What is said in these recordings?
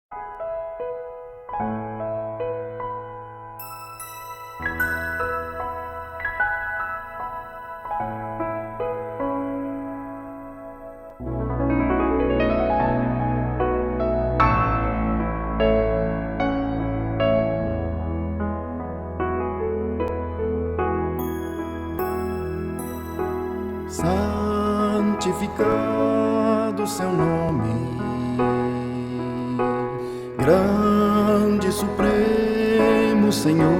Santificado seu nome, grande supremo Senhor,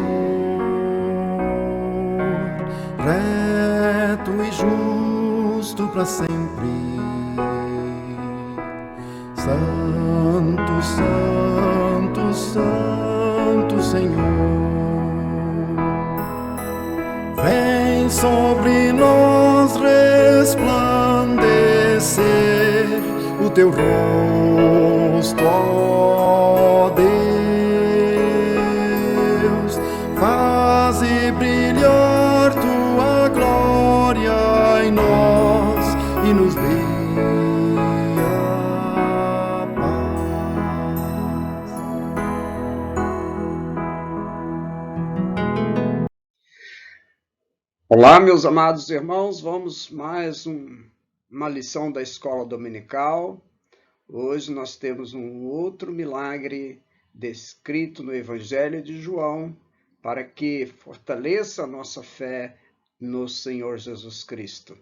reto e justo para sempre. Santo, santo, santo Senhor, vem sobre nós resplandecer o teu rosto, ó Deus, faze brilhar tua glória em nós e nos dê a paz. Olá, meus amados irmãos, vamos mais uma lição da escola dominical. Hoje nós temos um outro milagre descrito no Evangelho de João para que fortaleça a nossa fé no Senhor Jesus Cristo.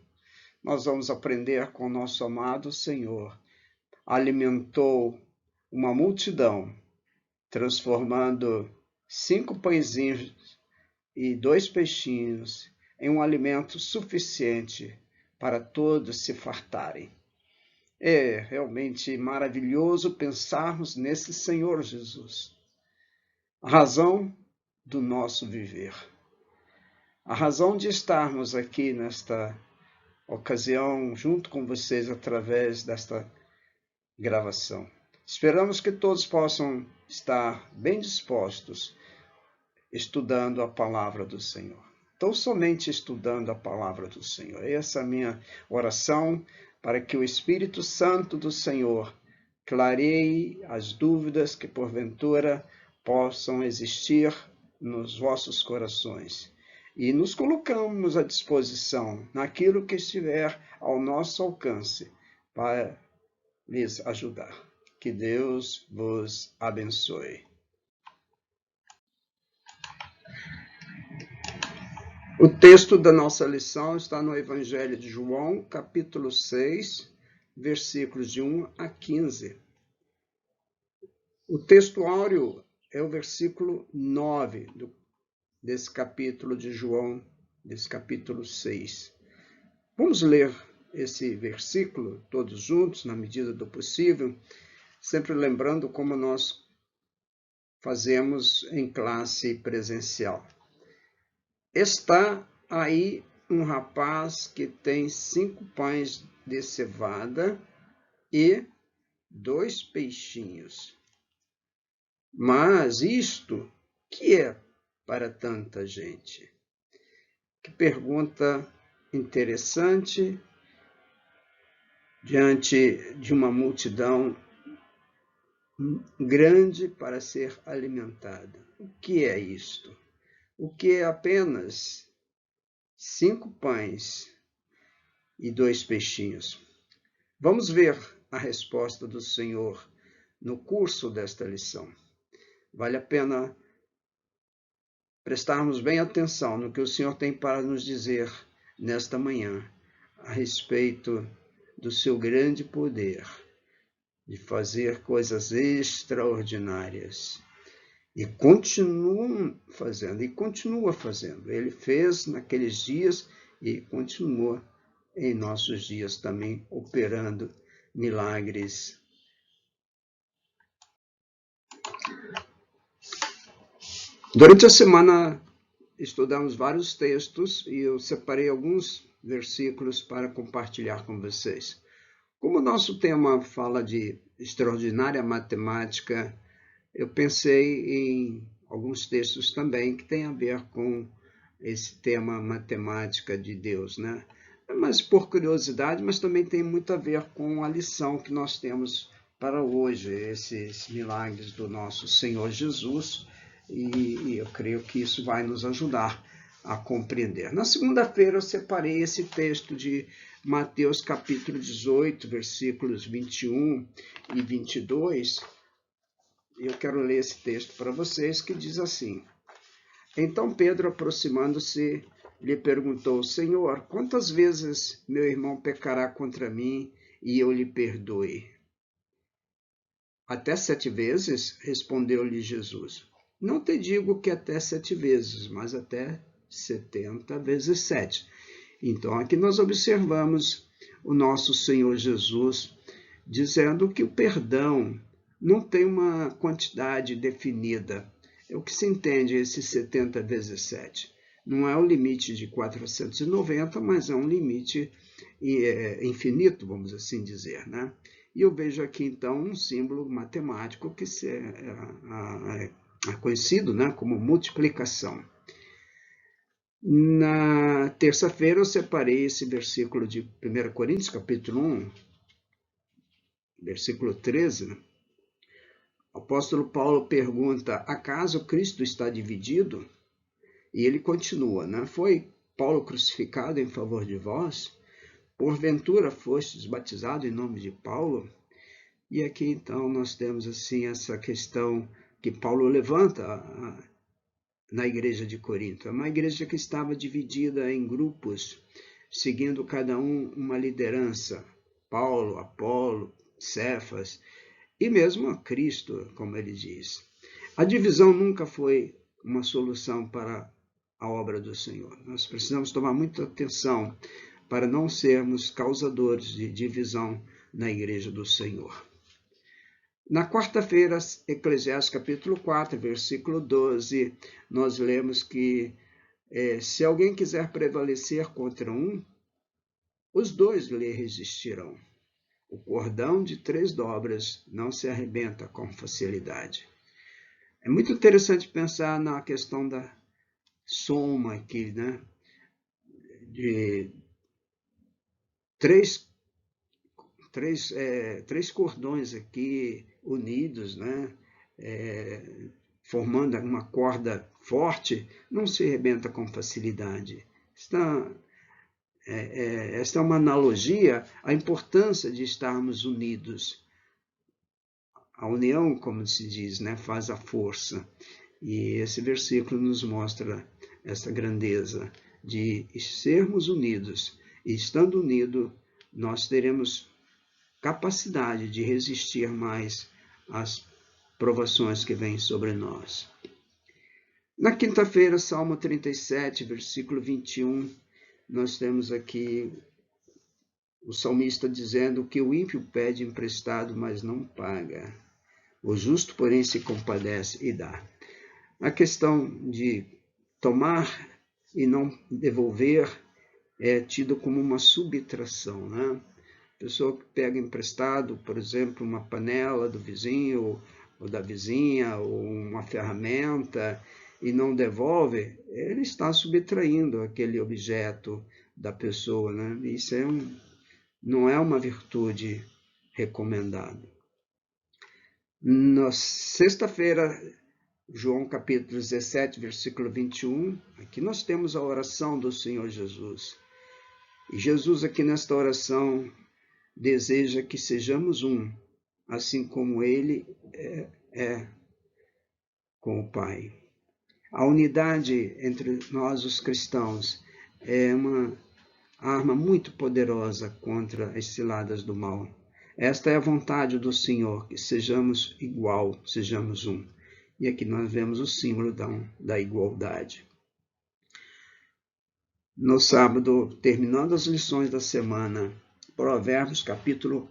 Nós vamos aprender com o nosso amado Senhor. Alimentou uma multidão, transformando 5 pãezinhos e 2 peixinhos em um alimento suficiente para todos se fartarem. É realmente maravilhoso pensarmos nesse Senhor Jesus, a razão do nosso viver, a razão de estarmos aqui nesta ocasião junto com vocês através desta gravação. Esperamos que todos possam estar bem dispostos estudando a palavra do Senhor. Então, somente estudando a palavra do Senhor. Essa é a minha oração, para que o Espírito Santo do Senhor clareie as dúvidas que, porventura, possam existir nos vossos corações. E nos colocamos à disposição, naquilo que estiver ao nosso alcance, para lhes ajudar. Que Deus vos abençoe. O texto da nossa lição está no Evangelho de João, capítulo 6, versículos de 1 a 15. O texto áureo é o versículo 9 desse capítulo de João, desse capítulo 6. Vamos ler esse versículo todos juntos, na medida do possível, sempre lembrando como nós fazemos em classe presencial. Está aí um rapaz que tem 5 pães de cevada e 2 peixinhos. Mas isto, que é para tanta gente? Que pergunta interessante diante de uma multidão grande para ser alimentada. O que é isto? O que é apenas 5 pães e 2 peixinhos? Vamos ver a resposta do Senhor no curso desta lição. Vale a pena prestarmos bem atenção no que o Senhor tem para nos dizer nesta manhã, a respeito do seu grande poder de fazer coisas extraordinárias. E continua fazendo. Ele fez naqueles dias e continua em nossos dias também operando milagres. Durante a semana estudamos vários textos e eu separei alguns versículos para compartilhar com vocês. Como o nosso tema fala de extraordinária matemática, eu pensei em alguns textos também que têm a ver com esse tema matemática de Deus, né? Mas por curiosidade, mas também tem muito a ver com a lição que nós temos para hoje, esses milagres do nosso Senhor Jesus, e eu creio que isso vai nos ajudar a compreender. Na segunda-feira eu separei esse texto de Mateus capítulo 18, versículos 21 e 22. Eu quero ler esse texto para vocês, que diz assim: Então Pedro, aproximando-se, lhe perguntou: Senhor, quantas vezes meu irmão pecará contra mim e eu lhe perdoe? Até 7 vezes? Respondeu-lhe Jesus. Não te digo que até 7 vezes, mas até 70 vezes 7. Então, aqui nós observamos o nosso Senhor Jesus dizendo que o perdão não tem uma quantidade definida. É o que se entende esses 70 vezes 7. Não é o limite de 490, mas é um limite infinito, vamos assim dizer, né? E eu vejo aqui, então, um símbolo matemático que é conhecido, né, como multiplicação. Na terça-feira eu separei esse versículo de 1 Coríntios, capítulo 1, versículo 13. Né? O apóstolo Paulo pergunta: acaso Cristo está dividido? E ele continua, né? Foi Paulo crucificado em favor de vós? Porventura fostes batizado em nome de Paulo? E aqui então nós temos assim essa questão que Paulo levanta na igreja de Corinto. É uma igreja que estava dividida em grupos, seguindo cada um uma liderança. Paulo, Apolo, Cefas e mesmo a Cristo, como ele diz. A divisão nunca foi uma solução para a obra do Senhor. Nós precisamos tomar muita atenção para não sermos causadores de divisão na igreja do Senhor. Na quarta-feira, Eclesiastes capítulo 4, versículo 12, nós lemos que se alguém quiser prevalecer contra um, os dois lhe resistirão. O cordão de 3 dobras não se arrebenta com facilidade. É muito interessante pensar na questão da soma aqui, né? De três cordões aqui unidos, né? Formando uma corda forte, não se arrebenta com facilidade. Esta é uma analogia à importância de estarmos unidos. A união, como se diz, né, faz a força. E esse versículo nos mostra essa grandeza de sermos unidos. E estando unidos, nós teremos capacidade de resistir mais às provações que vêm sobre nós. Na quinta-feira, Salmo 37, versículo 21, nós temos aqui o salmista dizendo que o ímpio pede emprestado, mas não paga. O justo, porém, se compadece e dá. A questão de tomar e não devolver é tido como uma subtração, né? A pessoa que pega emprestado, por exemplo, uma panela do vizinho ou da vizinha, ou uma ferramenta, e não devolve, ele está subtraindo aquele objeto da pessoa, né? Isso não é uma virtude recomendada. Na sexta-feira, João capítulo 17, versículo 21, aqui nós temos a oração do Senhor Jesus. E Jesus aqui nesta oração deseja que sejamos um, assim como ele é com o Pai. A unidade entre nós, os cristãos, é uma arma muito poderosa contra as ciladas do mal. Esta é a vontade do Senhor, que sejamos igual, sejamos um. E aqui nós vemos o símbolo da igualdade. No sábado, terminando as lições da semana, Provérbios capítulo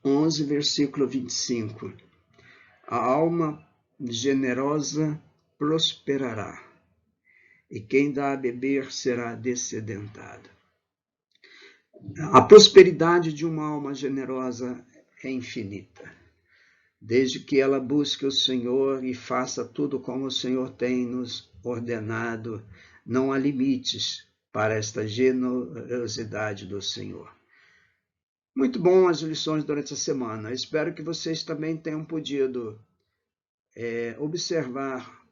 11, versículo 25. A alma generosa prosperará, e quem dá a beber será dessedentado. A prosperidade de uma alma generosa é infinita. Desde que ela busque o Senhor e faça tudo como o Senhor tem nos ordenado, não há limites para esta generosidade do Senhor. Muito bom as lições durante a semana. Espero que vocês também tenham podido observar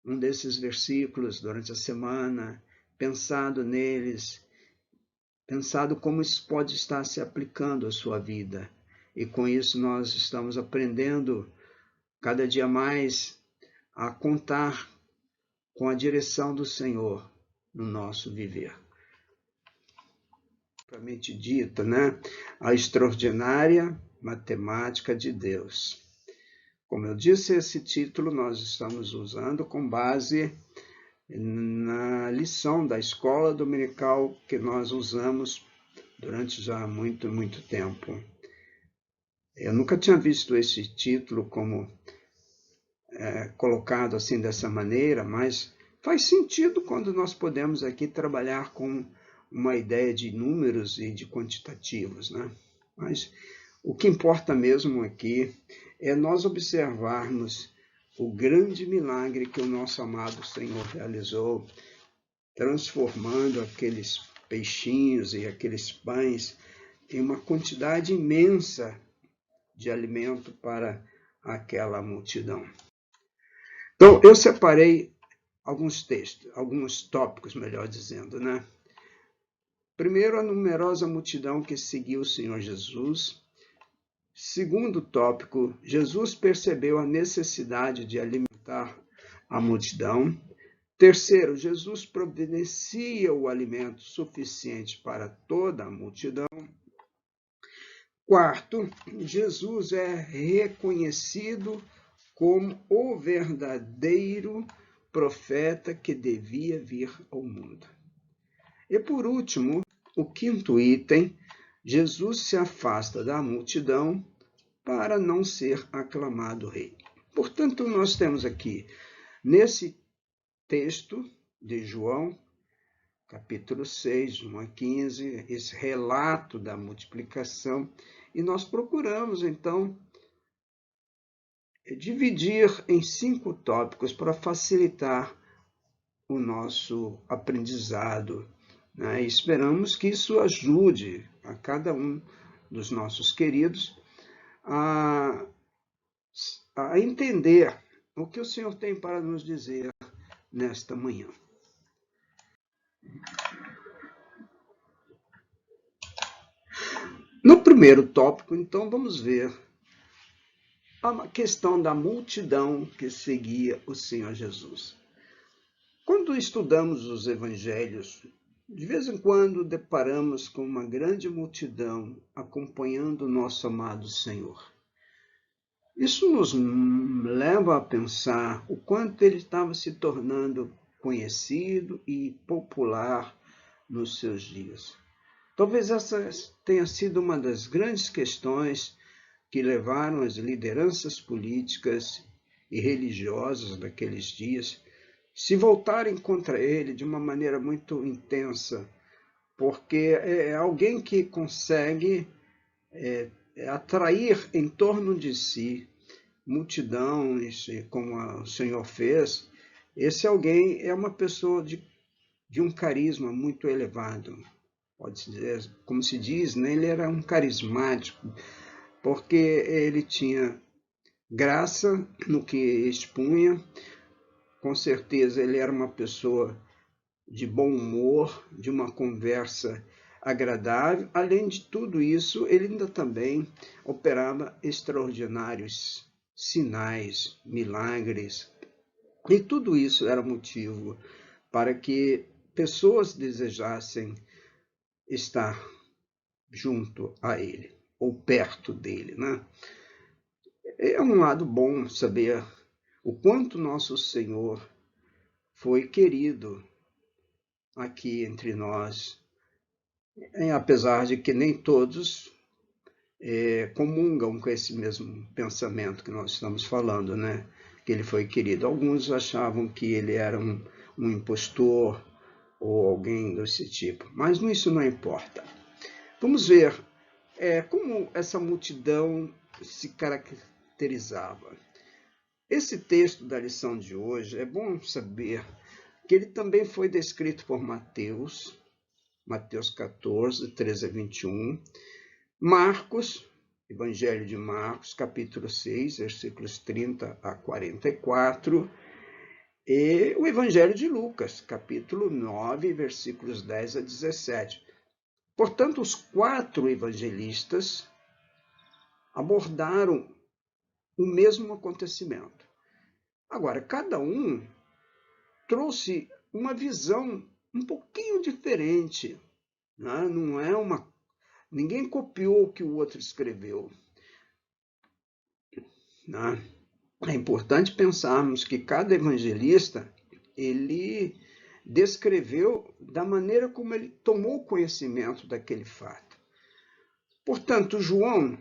um desses versículos durante a semana, pensado neles, pensado como isso pode estar se aplicando à sua vida. E com isso nós estamos aprendendo cada dia mais a contar com a direção do Senhor no nosso viver. Propriamente dita, né? A extraordinária matemática de Deus. Como eu disse, esse título nós estamos usando com base na lição da escola dominical que nós usamos durante já muito tempo. Eu nunca tinha visto esse título como colocado assim dessa maneira, mas faz sentido quando nós podemos aqui trabalhar com uma ideia de números e de quantitativos, né? Mas o que importa mesmo aqui é nós observarmos o grande milagre que o nosso amado Senhor realizou, transformando aqueles peixinhos e aqueles pães em uma quantidade imensa de alimento para aquela multidão. Então, eu separei alguns textos, alguns tópicos, melhor dizendo, né? Primeiro, a numerosa multidão que seguiu o Senhor Jesus. Segundo tópico, Jesus percebeu a necessidade de alimentar a multidão. Terceiro, Jesus providencia o alimento suficiente para toda a multidão. Quarto, Jesus é reconhecido como o verdadeiro profeta que devia vir ao mundo. E por último, o quinto item, Jesus se afasta da multidão para não ser aclamado rei. Portanto, nós temos aqui, nesse texto de João, capítulo 6, 1 a 15, esse relato da multiplicação, e nós procuramos, então, dividir em 5 tópicos para facilitar o nosso aprendizado, né? E esperamos que isso ajude a cada um dos nossos queridos a entender o que o Senhor tem para nos dizer nesta manhã. No primeiro tópico, então, vamos ver a questão da multidão que seguia o Senhor Jesus. Quando estudamos os evangelhos, de vez em quando deparamos com uma grande multidão acompanhando o nosso amado Senhor. Isso nos leva a pensar o quanto ele estava se tornando conhecido e popular nos seus dias. Talvez essa tenha sido uma das grandes questões que levaram as lideranças políticas e religiosas daqueles dias se voltarem contra ele de uma maneira muito intensa, porque é alguém que consegue atrair em torno de si multidões, como o Senhor fez. Esse alguém é uma pessoa de um carisma muito elevado, pode-se dizer, como se diz, né? Ele era um carismático, porque ele tinha graça no que expunha. Com certeza ele era uma pessoa de bom humor, de uma conversa agradável. Além de tudo isso, ele ainda também operava extraordinários sinais, milagres. E tudo isso era motivo para que pessoas desejassem estar junto a ele, ou perto dele, né? É um lado bom saber o quanto nosso Senhor foi querido aqui entre nós, apesar de que nem todos comungam com esse mesmo pensamento que nós estamos falando, né? Que ele foi querido. Alguns achavam que ele era um impostor ou alguém desse tipo, mas isso não importa. Vamos ver como essa multidão se caracterizava. Esse texto da lição de hoje, é bom saber que ele também foi descrito por Mateus 14, 13 a 21, Marcos, Evangelho de Marcos, capítulo 6, versículos 30 a 44, e o Evangelho de Lucas, capítulo 9, versículos 10 a 17. Portanto, os 4 evangelistas abordaram o mesmo acontecimento. Agora, cada um trouxe uma visão um pouquinho diferente, né? Não é uma... Ninguém copiou o que o outro escreveu, né? É importante pensarmos que cada evangelista, ele descreveu da maneira como ele tomou conhecimento daquele fato. Portanto, João,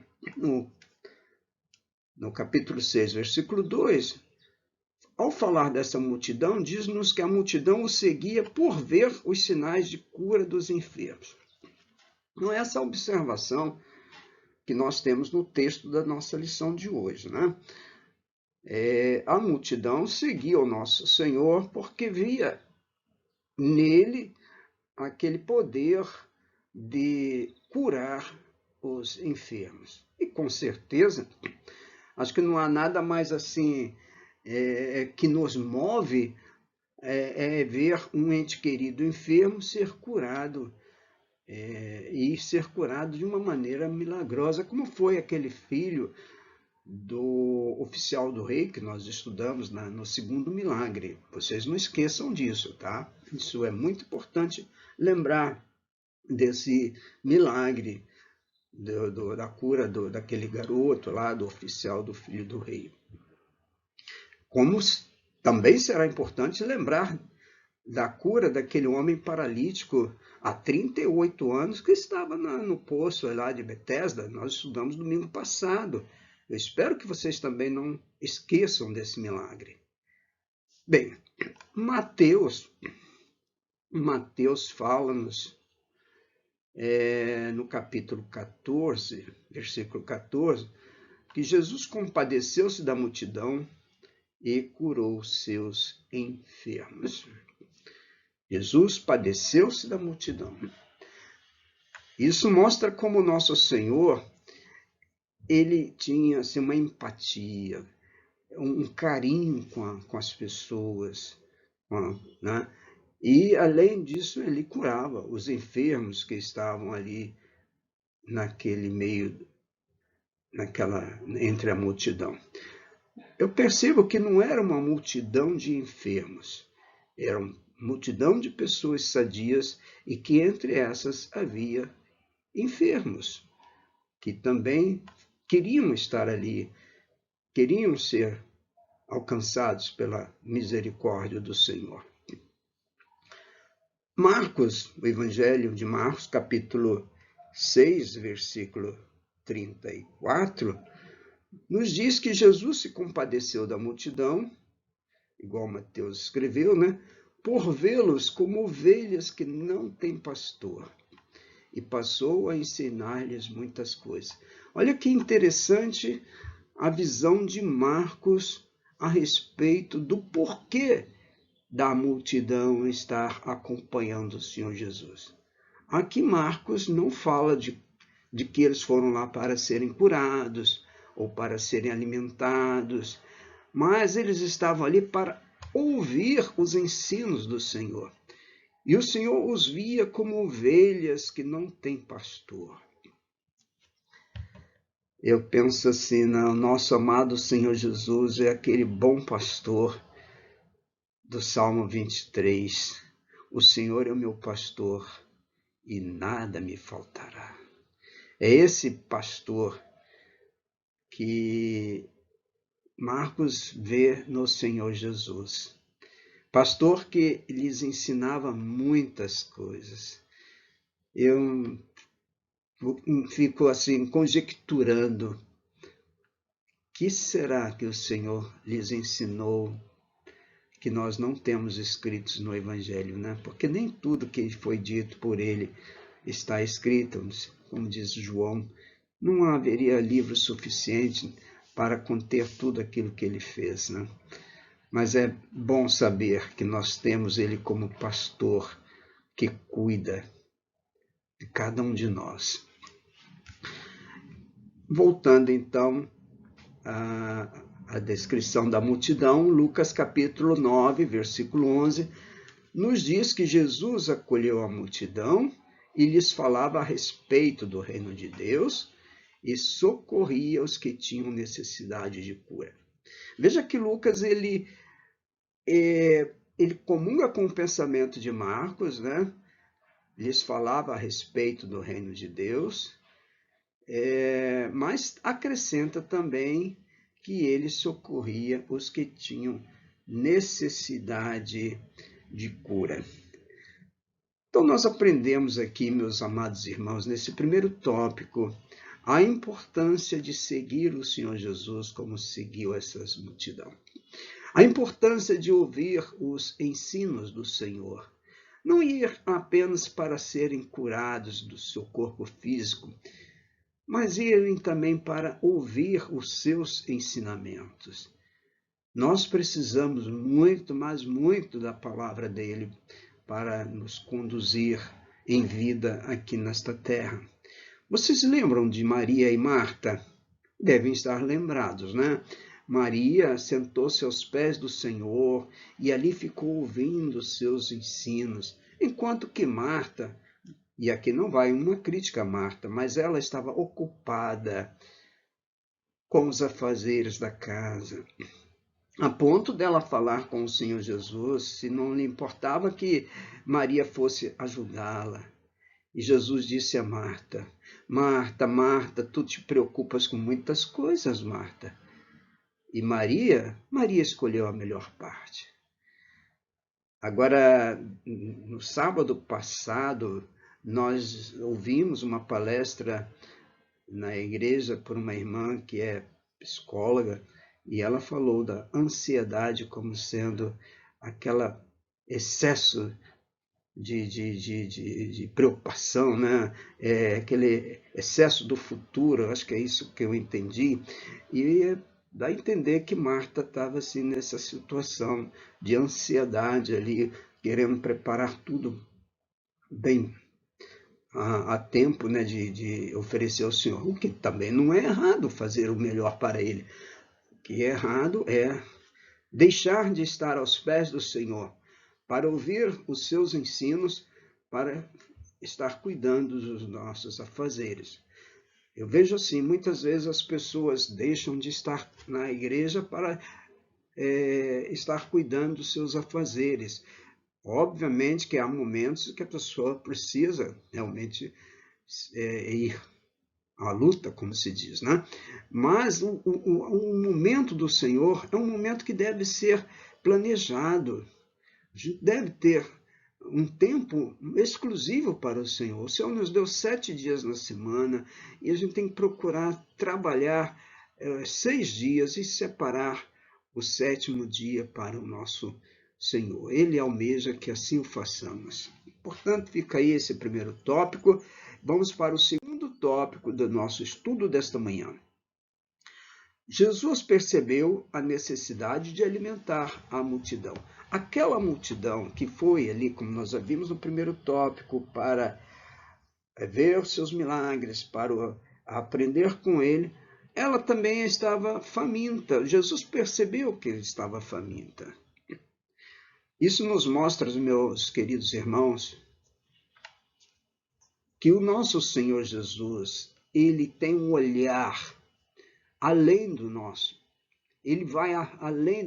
no capítulo 6, versículo 2, ao falar dessa multidão, diz-nos que a multidão o seguia por ver os sinais de cura dos enfermos. Não é essa a observação que nós temos no texto da nossa lição de hoje, né? A multidão seguia o nosso Senhor porque via nele aquele poder de curar os enfermos. E com certeza, acho que não há nada mais assim que nos move ver um ente querido enfermo ser curado, e ser curado de uma maneira milagrosa, como foi aquele filho do oficial do rei que nós estudamos no segundo milagre. Vocês não esqueçam disso, tá? Isso é muito importante lembrar desse milagre da cura daquele garoto lá, do oficial do filho do rei. Como também será importante lembrar da cura daquele homem paralítico há 38 anos que estava no poço lá de Betesda. Nós estudamos domingo passado. Eu espero que vocês também não esqueçam desse milagre. Bem, Mateus fala-nos no capítulo 14, versículo 14, que Jesus compadeceu-se da multidão e curou seus enfermos. Jesus padeceu-se da multidão. Isso mostra como nosso Senhor, ele tinha assim, uma empatia, um carinho com as pessoas, né? E, além disso, ele curava os enfermos que estavam ali naquele meio, entre a multidão. Eu percebo que não era uma multidão de enfermos, era uma multidão de pessoas sadias e que entre essas havia enfermos, que também queriam estar ali, queriam ser alcançados pela misericórdia do Senhor. Marcos, o Evangelho de Marcos, capítulo 6, versículo 34, nos diz que Jesus se compadeceu da multidão, igual Mateus escreveu, né? Por vê-los como ovelhas que não têm pastor, e passou a ensinar-lhes muitas coisas. Olha que interessante a visão de Marcos a respeito do porquê da multidão estar acompanhando o Senhor Jesus. Aqui Marcos não fala de que eles foram lá para serem curados ou para serem alimentados, mas eles estavam ali para ouvir os ensinos do Senhor. E o Senhor os via como ovelhas que não têm pastor. Eu penso assim, nosso amado Senhor Jesus é aquele bom pastor do Salmo 23. O Senhor é o meu pastor e nada me faltará. É esse pastor que Marcos vê no Senhor Jesus. Pastor que lhes ensinava muitas coisas. Eu fico assim conjecturando, o que será que o Senhor lhes ensinou que nós não temos escritos no Evangelho, né? Porque nem tudo que foi dito por ele está escrito, como diz João, não haveria livro suficiente para conter tudo aquilo que ele fez, né? Mas é bom saber que nós temos ele como pastor que cuida de cada um de nós. Voltando então à descrição da multidão, Lucas capítulo 9, versículo 11, nos diz que Jesus acolheu a multidão e lhes falava a respeito do reino de Deus e socorria os que tinham necessidade de cura. Veja que Lucas ele comunga com o pensamento de Marcos, né? Lhes falava a respeito do reino de Deus, mas acrescenta também que ele socorria os que tinham necessidade de cura. Então, nós aprendemos aqui, meus amados irmãos, nesse primeiro tópico, a importância de seguir o Senhor Jesus como seguiu essa multidão. A importância de ouvir os ensinos do Senhor. Não ir apenas para serem curados do seu corpo físico, mas irem também para ouvir os seus ensinamentos. Nós precisamos muito, mas muito da palavra dele para nos conduzir em vida aqui nesta terra. Vocês lembram de Maria e Marta? Devem estar lembrados, né? Maria sentou-se aos pés do Senhor e ali ficou ouvindo os seus ensinos, enquanto que Marta, e aqui não vai uma crítica a Marta, mas ela estava ocupada com os afazeres da casa, a ponto dela falar com o Senhor Jesus, se não lhe importava que Maria fosse ajudá-la. E Jesus disse a Marta: Marta, Marta, tu te preocupas com muitas coisas, Marta. E Maria escolheu a melhor parte. Agora, no sábado passado, nós ouvimos uma palestra na igreja por uma irmã que é psicóloga, e ela falou da ansiedade como sendo aquele excesso de preocupação, né? Aquele excesso do futuro, acho que é isso que eu entendi, e dá a entender que Marta estava assim nessa situação de ansiedade ali, querendo preparar tudo bem a tempo, né, de oferecer ao Senhor, o que também não é errado fazer o melhor para Ele. O que é errado é deixar de estar aos pés do Senhor para ouvir os seus ensinos, para estar cuidando dos nossos afazeres. Eu vejo assim, muitas vezes as pessoas deixam de estar na igreja para estar cuidando dos seus afazeres. Obviamente que há momentos que a pessoa precisa realmente ir à luta, como se diz, né? Mas o momento do Senhor é um momento que deve ser planejado. A gente deve ter um tempo exclusivo para o Senhor. O Senhor nos deu 7 dias na semana e a gente tem que procurar trabalhar 6 dias e separar o 7º dia para o nosso Senhor. Ele almeja que assim o façamos. Portanto, fica aí esse primeiro tópico. Vamos para o segundo tópico do nosso estudo desta manhã. Jesus percebeu a necessidade de alimentar a multidão. Aquela multidão que foi ali, como nós já vimos no primeiro tópico, para ver os seus milagres, para aprender com ele, ela também estava faminta. Jesus percebeu que ele estava faminta. Isso nos mostra, meus queridos irmãos, que o nosso Senhor Jesus, ele tem um olhar além do nosso. Ele vai além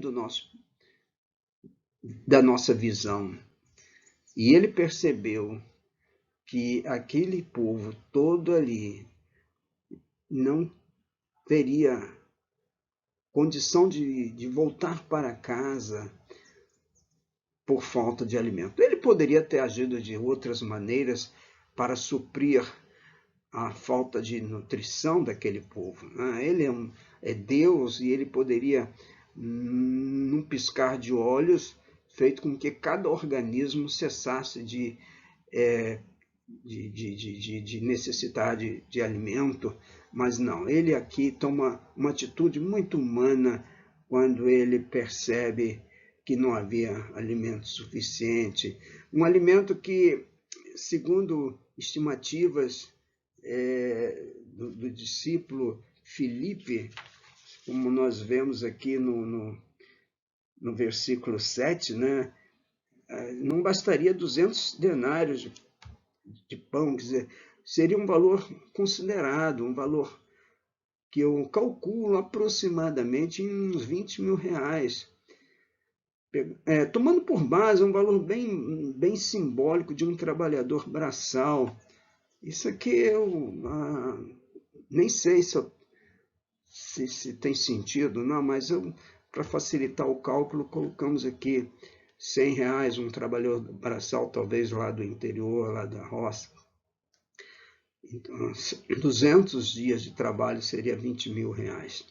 da nossa visão. E ele percebeu que aquele povo todo ali não teria condição de voltar para casa por falta de alimento. Ele poderia ter agido de outras maneiras para suprir a falta de nutrição daquele povo. Ele é Deus e ele poderia, num piscar de olhos, feito com que cada organismo cessasse de necessidade de alimento, mas não, ele aqui toma uma atitude muito humana quando ele percebe que não havia alimento suficiente, um alimento que, segundo estimativas do discípulo Filipe, como nós vemos aqui no versículo 7, né? Não bastaria 200 denários de pão, quer dizer, seria um valor considerado, um valor que eu calculo aproximadamente em uns 20 mil reais. Tomando por base um valor bem simbólico de um trabalhador braçal. Isso aqui eu nem sei se tem sentido, não, mas para facilitar o cálculo, colocamos aqui 100 reais, um trabalhador braçal, talvez lá do interior, lá da roça. Então, 200 dias de trabalho seria 20 mil reais.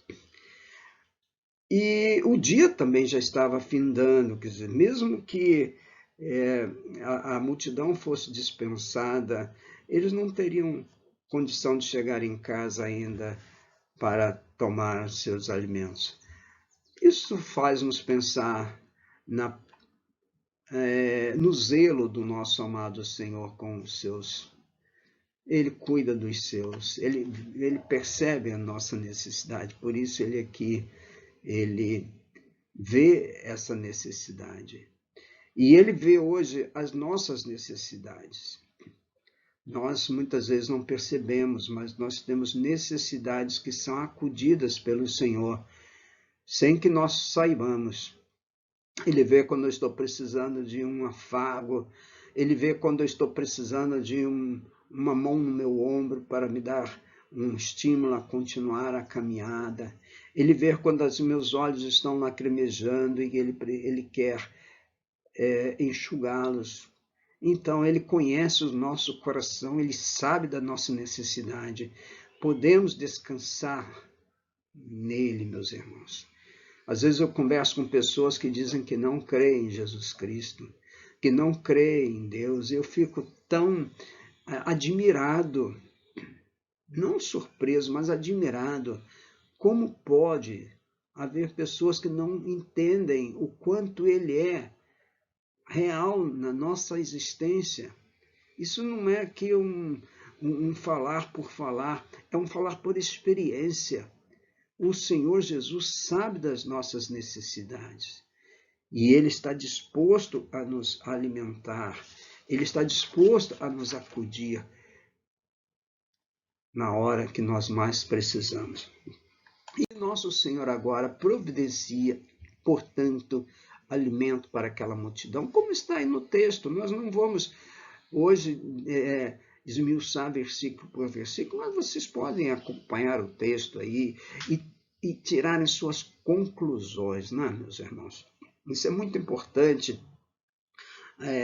E o dia também já estava findando, quer dizer, mesmo que a multidão fosse dispensada, eles não teriam condição de chegar em casa ainda para tomar seus alimentos. Isso faz-nos pensar no zelo do nosso amado Senhor com os seus. Ele cuida dos seus, ele percebe a nossa necessidade, por isso ele vê essa necessidade. E ele vê hoje as nossas necessidades. Nós muitas vezes não percebemos, mas nós temos necessidades que são acudidas pelo Senhor, sem que nós saibamos. Ele vê quando eu estou precisando de um afago, ele vê quando eu estou precisando de uma mão no meu ombro para me dar um estímulo a continuar a caminhada. Ele vê quando os meus olhos estão lacrimejando e ele quer enxugá-los. Então, ele conhece o nosso coração, ele sabe da nossa necessidade. Podemos descansar nele, meus irmãos. Às vezes eu converso com pessoas que dizem que não creem em Jesus Cristo, que não creem em Deus, e eu fico tão admirado, não surpreso, mas admirado, como pode haver pessoas que não entendem o quanto ele é real na nossa existência. Isso não é que um falar por falar, é um falar por experiência. O Senhor Jesus sabe das nossas necessidades e Ele está disposto a nos alimentar, Ele está disposto a nos acudir na hora que nós mais precisamos. E nosso Senhor agora providencia, portanto, alimento para aquela multidão, como está aí no texto. Nós não vamos hoje esmiuçar versículo por versículo, mas vocês podem acompanhar o texto aí e tirarem suas conclusões, né, meus irmãos? Isso é muito importante,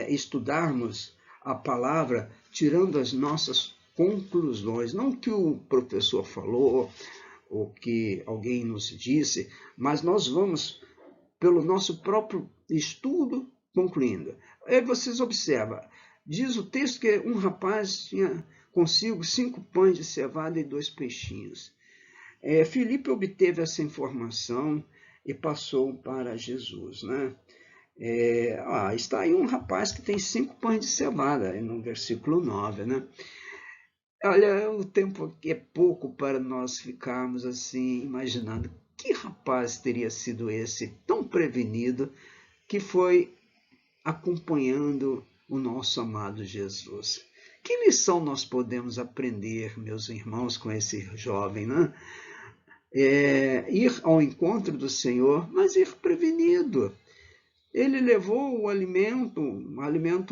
estudarmos a palavra tirando as nossas conclusões, não o que o professor falou, ou que alguém nos disse, mas nós vamos, pelo nosso próprio estudo, concluindo. Aí vocês observam, diz o texto que um rapaz tinha consigo 5 pães de cevada e 2 peixinhos. Filipe obteve essa informação e passou para Jesus, né? Está aí um rapaz que tem 5 pães de cevada, no versículo 9, né? Olha, o tempo aqui é pouco para nós ficarmos assim, imaginando que rapaz teria sido esse tão prevenido que foi acompanhando o nosso amado Jesus. Que lição nós podemos aprender, meus irmãos, com esse jovem, né? Ir ao encontro do Senhor, mas ir prevenido. Ele levou o alimento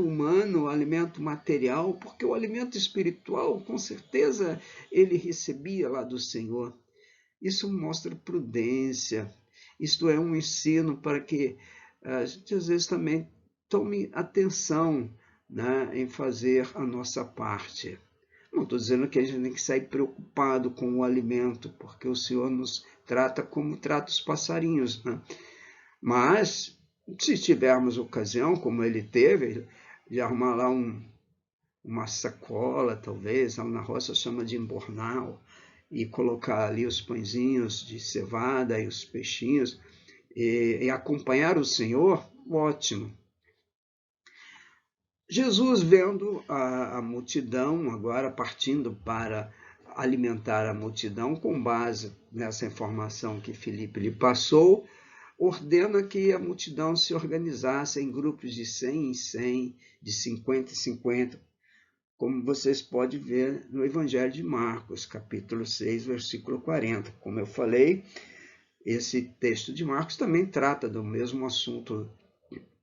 humano, o alimento material, porque o alimento espiritual, com certeza, ele recebia lá do Senhor. Isso mostra prudência. Isto é um ensino para que a gente, às vezes, também tome atenção, né, em fazer a nossa parte. Não estou dizendo que a gente tem que sair preocupado com o alimento, porque o Senhor nos trata como trata os passarinhos, né? Mas, se tivermos ocasião, como ele teve, de arrumar lá uma sacola, talvez, lá na roça chama de embornal, e colocar ali os pãezinhos de cevada e os peixinhos, e acompanhar o Senhor, ótimo. Jesus, vendo a multidão agora partindo para alimentar a multidão com base nessa informação que Filipe lhe passou, ordena que a multidão se organizasse em grupos de 100 em 100, de 50 em 50, como vocês podem ver no Evangelho de Marcos, capítulo 6, versículo 40. Como eu falei, esse texto de Marcos também trata do mesmo assunto.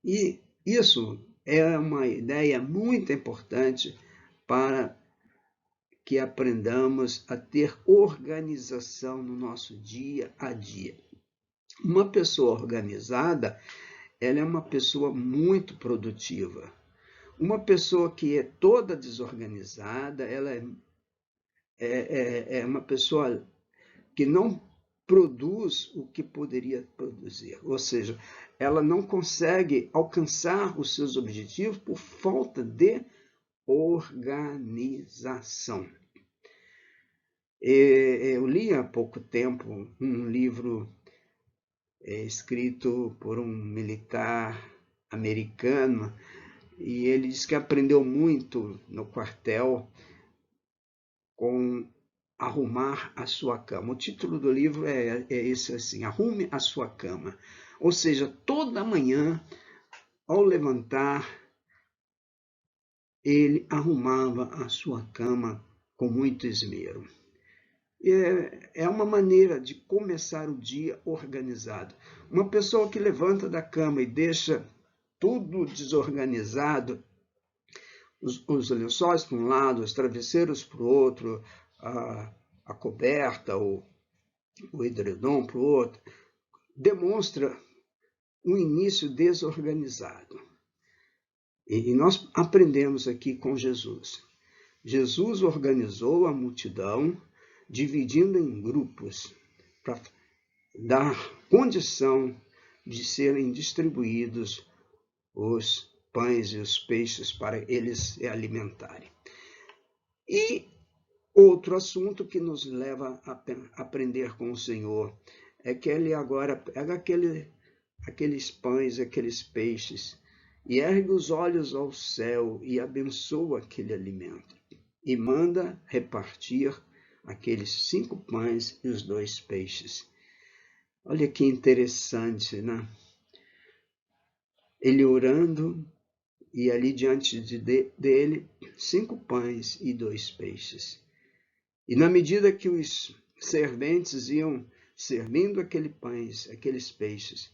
E isso é uma ideia muito importante para que aprendamos a ter organização no nosso dia a dia. Uma pessoa organizada, ela é uma pessoa muito produtiva. Uma pessoa que é toda desorganizada, ela é uma pessoa que não produz o que poderia produzir. Ou seja, ela não consegue alcançar os seus objetivos por falta de organização. Eu li há pouco tempo um livro escrito por um militar americano, e ele diz que aprendeu muito no quartel com arrumar a sua cama. O título do livro é esse assim, Arrume a Sua Cama. Ou seja, toda manhã, ao levantar, ele arrumava a sua cama com muito esmero. É uma maneira de começar o dia organizado. Uma pessoa que levanta da cama e deixa tudo desorganizado, os lençóis para um lado, os travesseiros para o outro, a coberta, o edredom para o outro, demonstra um início desorganizado. E nós aprendemos aqui com Jesus. Jesus organizou a multidão, dividindo em grupos, para dar condição de serem distribuídos os pães e os peixes para eles se alimentarem. E outro assunto que nos leva a aprender com o Senhor é que ele agora pega aqueles pães, aqueles peixes, e ergue os olhos ao céu e abençoa aquele alimento, e manda repartir aqueles 5 pães e os 2 peixes. Olha que interessante, né? Ele orando, e ali diante dele 5 pães e 2 peixes. E na medida que os serventes iam servindo aqueles peixes,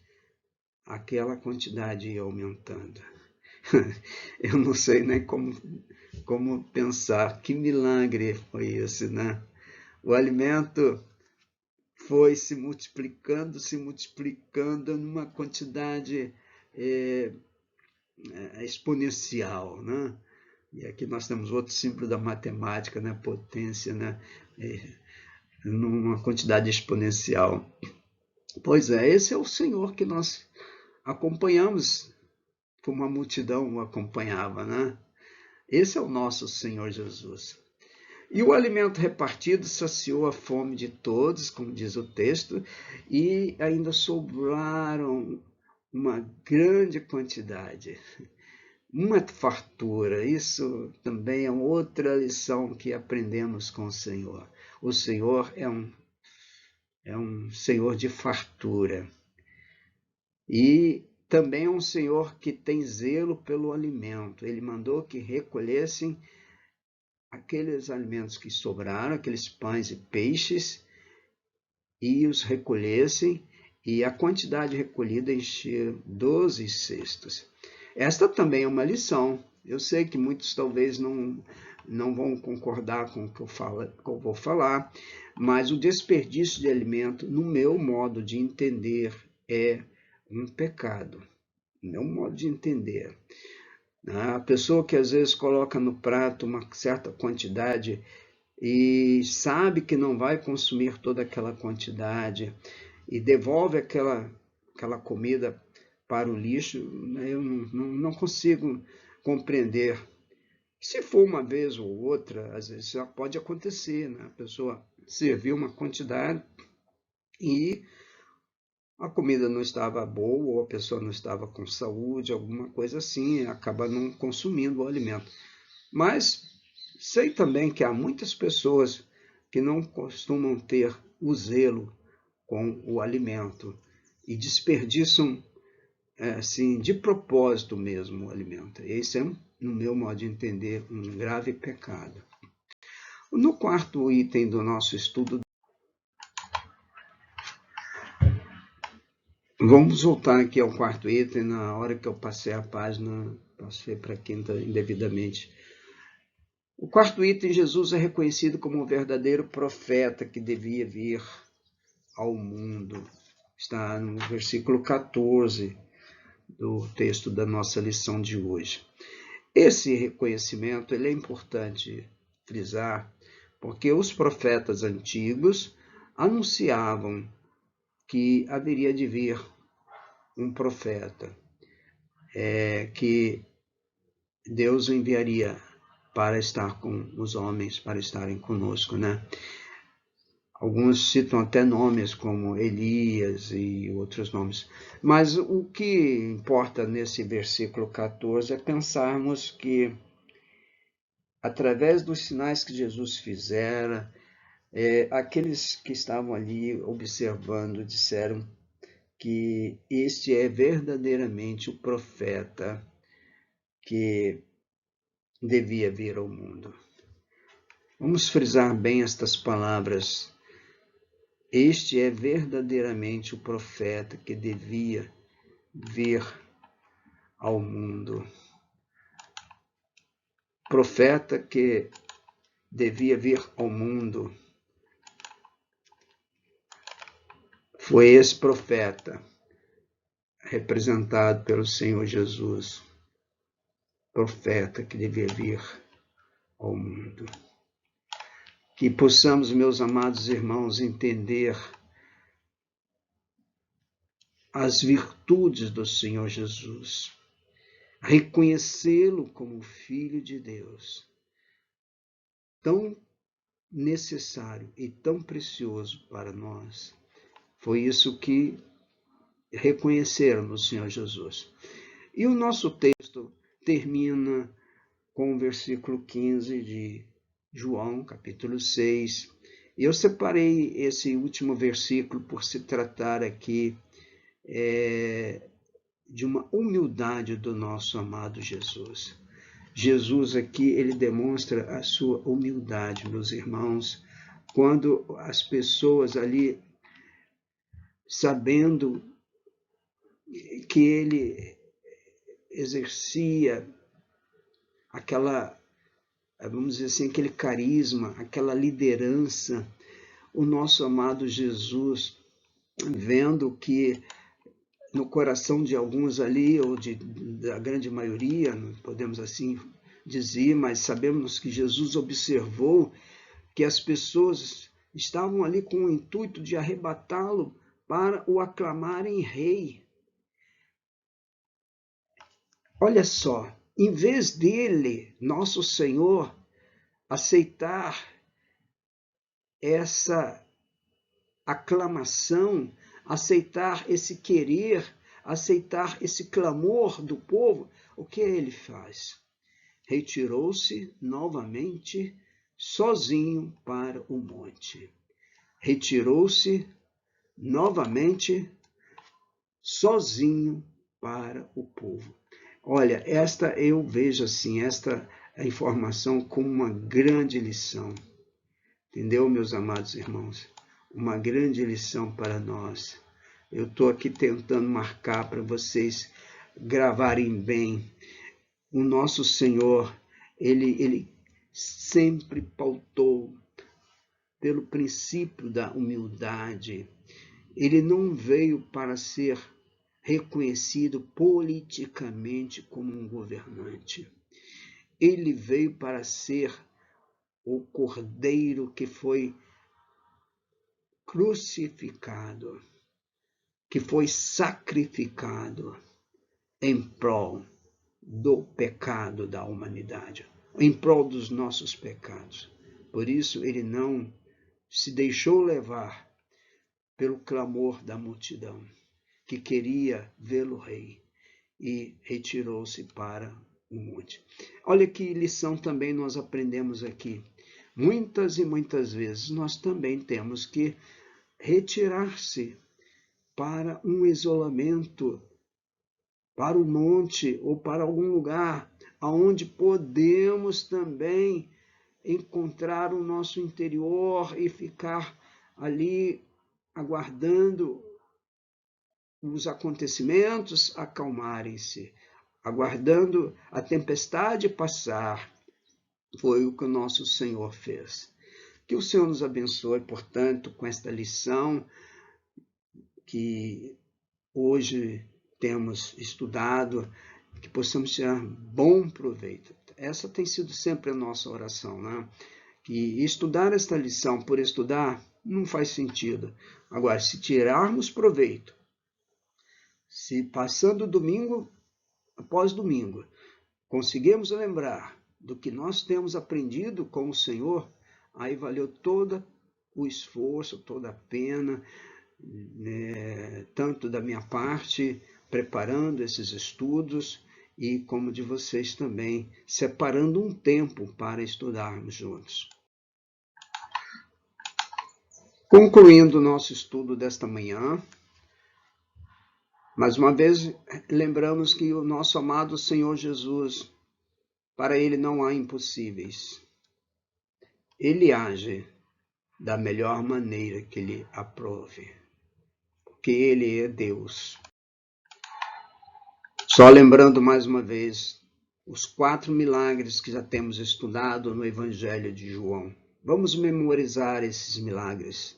aquela quantidade ia aumentando. Eu não sei nem como pensar, que milagre foi esse, né? O alimento foi se multiplicando numa quantidade exponencial, né? E aqui nós temos outro símbolo da matemática, né? Potência, né? Numa quantidade exponencial. Pois é, esse é o Senhor que nós acompanhamos, como a multidão o acompanhava, né? Esse é o nosso Senhor Jesus. E o alimento repartido saciou a fome de todos, como diz o texto, e ainda sobraram uma grande quantidade, uma fartura. Isso também é outra lição que aprendemos com o Senhor. O Senhor é um Senhor de fartura. E também é um Senhor que tem zelo pelo alimento. Ele mandou que recolhessem aqueles alimentos que sobraram, aqueles pães e peixes, e os recolhessem, e a quantidade recolhida encheu 12 cestos. Esta também é uma lição. Eu sei que muitos talvez não vão concordar com o que eu vou falar, mas o desperdício de alimento, no meu modo de entender, é um pecado. No meu modo de entender. A pessoa que às vezes coloca no prato uma certa quantidade e sabe que não vai consumir toda aquela quantidade e devolve aquela comida para o lixo, eu não consigo compreender. Se for uma vez ou outra, às vezes já pode acontecer, né? A pessoa serviu uma quantidade e a comida não estava boa, ou a pessoa não estava com saúde, alguma coisa assim, acaba não consumindo o alimento. Mas sei também que há muitas pessoas que não costumam ter o zelo com o alimento e desperdiçam, assim, de propósito mesmo o alimento. Esse é, no meu modo de entender, um grave pecado. No quarto item do nosso estudo, vamos voltar aqui ao quarto item. Na hora que eu passei a página, passei para a quinta indevidamente. O quarto item, Jesus é reconhecido como o verdadeiro profeta que devia vir ao mundo. Está no versículo 14 do texto da nossa lição de hoje. Esse reconhecimento ele é importante frisar, porque os profetas antigos anunciavam que haveria de vir um profeta, que Deus enviaria para estar com os homens, para estarem conosco, né? Alguns citam até nomes como Elias e outros nomes. Mas o que importa nesse versículo 14 é pensarmos que, através dos sinais que Jesus fizera, aqueles que estavam ali observando disseram que este é verdadeiramente o profeta que devia vir ao mundo. Vamos frisar bem estas palavras. Este é verdadeiramente o profeta que devia vir ao mundo. Profeta que devia vir ao mundo. Foi esse profeta, representado pelo Senhor Jesus, profeta que devia vir ao mundo. Que possamos, meus amados irmãos, entender as virtudes do Senhor Jesus, reconhecê-lo como Filho de Deus, tão necessário e tão precioso para nós. Foi isso que reconheceram no Senhor Jesus. E o nosso texto termina com o versículo 15 de João, capítulo 6. Eu separei esse último versículo por se tratar aqui de uma humildade do nosso amado Jesus. Jesus aqui, ele demonstra a sua humildade, meus irmãos, quando as pessoas ali, sabendo que ele exercia aquela, vamos dizer assim, aquele carisma, aquela liderança, o nosso amado Jesus, vendo que no coração de alguns ali, ou da grande maioria, não podemos assim dizer, mas sabemos que Jesus observou que as pessoas estavam ali com o intuito de arrebatá-lo para o aclamarem rei. Olha só, em vez dele, nosso Senhor, aceitar essa aclamação, aceitar esse querer, aceitar esse clamor do povo, o que ele faz? Retirou-se novamente sozinho para o monte. Retirou-se novamente sozinho para o povo. Olha, eu vejo assim, esta informação como uma grande lição. Entendeu, meus amados irmãos? Uma grande lição para nós. Eu estou aqui tentando marcar para vocês gravarem bem. O nosso Senhor, ele sempre pautou pelo princípio da humildade. Ele não veio para ser reconhecido politicamente como um governante. Ele veio para ser o Cordeiro que foi crucificado, que foi sacrificado em prol do pecado da humanidade, em prol dos nossos pecados. Por isso ele não se deixou levar pelo clamor da multidão, que queria vê-lo rei, e retirou-se para o monte. Olha que lição também nós aprendemos aqui. muitas e muitas vezes nós também temos que retirar-se para um isolamento, para o monte ou para algum lugar onde podemos também encontrar o nosso interior e ficar ali aguardando os acontecimentos acalmarem-se, aguardando a tempestade passar. Foi o que o nosso Senhor fez. Que o Senhor nos abençoe, portanto, com esta lição que hoje temos estudado, que possamos tirar bom proveito. Essa tem sido sempre a nossa oração, né? Que estudar esta lição por estudar não faz sentido. Agora, se tirarmos proveito, se passando domingo após domingo, conseguimos lembrar do que nós temos aprendido com o Senhor, aí valeu todo o esforço, toda a pena, tanto da minha parte, preparando esses estudos, e como de vocês também, separando um tempo para estudarmos juntos. Concluindo o nosso estudo desta manhã, mais uma vez lembramos que o nosso amado Senhor Jesus, para Ele não há impossíveis. Ele age da melhor maneira que Ele aprove, porque Ele é Deus. Só lembrando mais uma vez os 4 milagres que já temos estudado no Evangelho de João. Vamos memorizar esses milagres.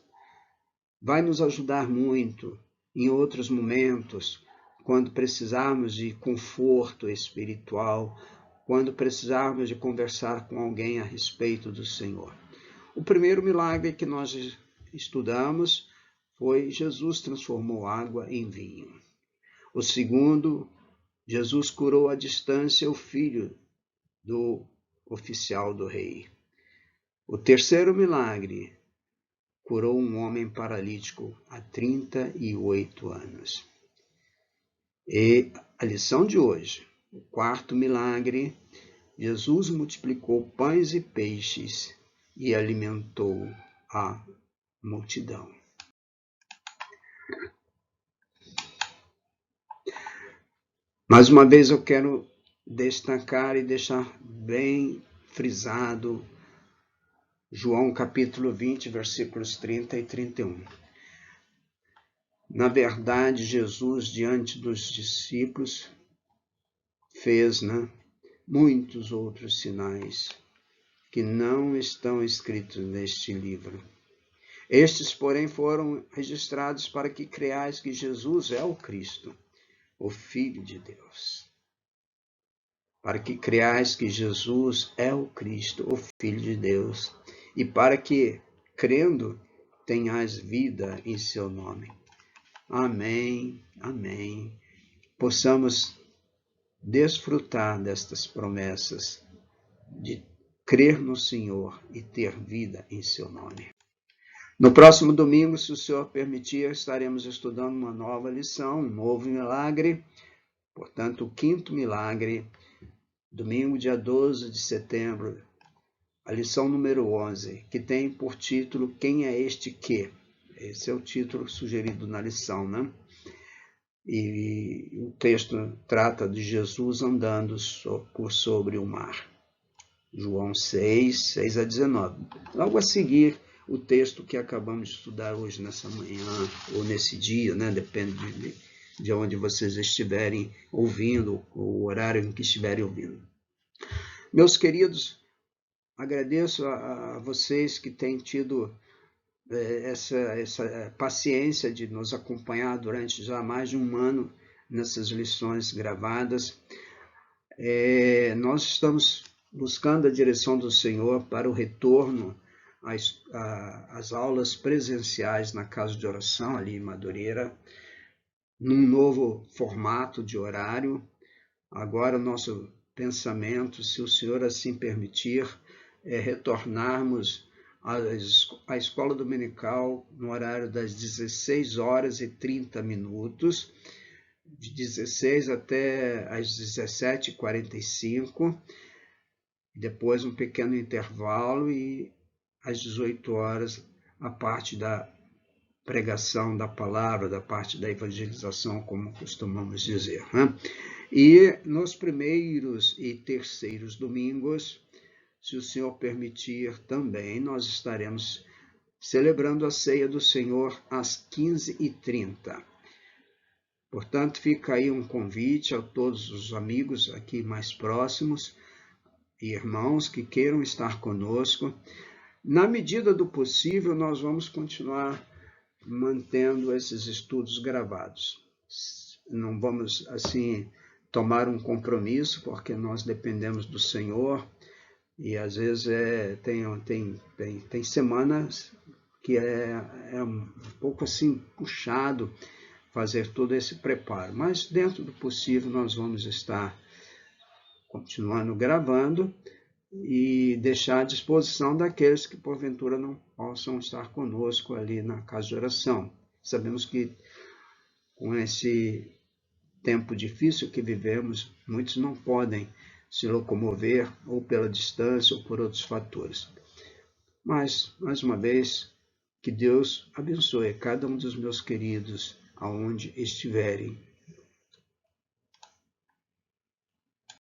Vai nos ajudar muito em outros momentos, quando precisarmos de conforto espiritual, quando precisarmos de conversar com alguém a respeito do Senhor. O primeiro milagre que nós estudamos foi Jesus transformou água em vinho. O segundo, Jesus curou à distância o filho do oficial do rei. O terceiro milagre, curou um homem paralítico há 38 anos. E a lição de hoje, o quarto milagre, Jesus multiplicou pães e peixes e alimentou a multidão. Mais uma vez eu quero destacar e deixar bem frisado João capítulo 20, versículos 30 e 31. Na verdade, Jesus, diante dos discípulos, fez muitos outros sinais que não estão escritos neste livro. Estes, porém, foram registrados para que creiais que Jesus é o Cristo, o Filho de Deus. Para que creiais que Jesus é o Cristo, o Filho de Deus, e para que, crendo, tenhais vida em seu nome. Amém, amém. Possamos desfrutar destas promessas de crer no Senhor e ter vida em seu nome. No próximo domingo, se o Senhor permitir, estaremos estudando uma nova lição, um novo milagre. Portanto, o quinto milagre, domingo, dia 12 de setembro, a lição número 11, que tem por título Quem é este que? Esse é o título sugerido na lição, E o texto trata de Jesus andando por sobre o mar. João 6, 6 a 19. Logo a seguir, o texto que acabamos de estudar hoje nessa manhã, ou nesse dia, depende de onde vocês estiverem ouvindo, o horário em que estiverem ouvindo. Meus queridos, agradeço a vocês que têm tido essa paciência de nos acompanhar durante já mais de um ano nessas lições gravadas. Nós estamos buscando a direção do Senhor para o retorno às aulas presenciais na casa de oração, ali em Madureira, num novo formato de horário. Agora o nosso pensamento, se o Senhor assim permitir, é retornarmos à escola dominical no horário das 16 horas e 30 minutos, de 16 até às 17h45, depois um pequeno intervalo e às 18 horas, a parte da pregação da palavra, da parte da evangelização, como costumamos dizer, né? E nos primeiros e terceiros domingos, se o Senhor permitir também, nós estaremos celebrando a ceia do Senhor às 15h30. Portanto, fica aí um convite a todos os amigos aqui mais próximos e irmãos que queiram estar conosco. Na medida do possível, nós vamos continuar mantendo esses estudos gravados. Não vamos, assim, tomar um compromisso, porque nós dependemos do Senhor, e às vezes tem semanas que é um pouco assim puxado fazer todo esse preparo, mas dentro do possível nós vamos estar continuando gravando e deixar à disposição daqueles que porventura não possam estar conosco ali na casa de oração. Sabemos que com esse tempo difícil que vivemos, muitos não podem se locomover ou pela distância ou por outros fatores. Mas, mais uma vez, que Deus abençoe cada um dos meus queridos aonde estiverem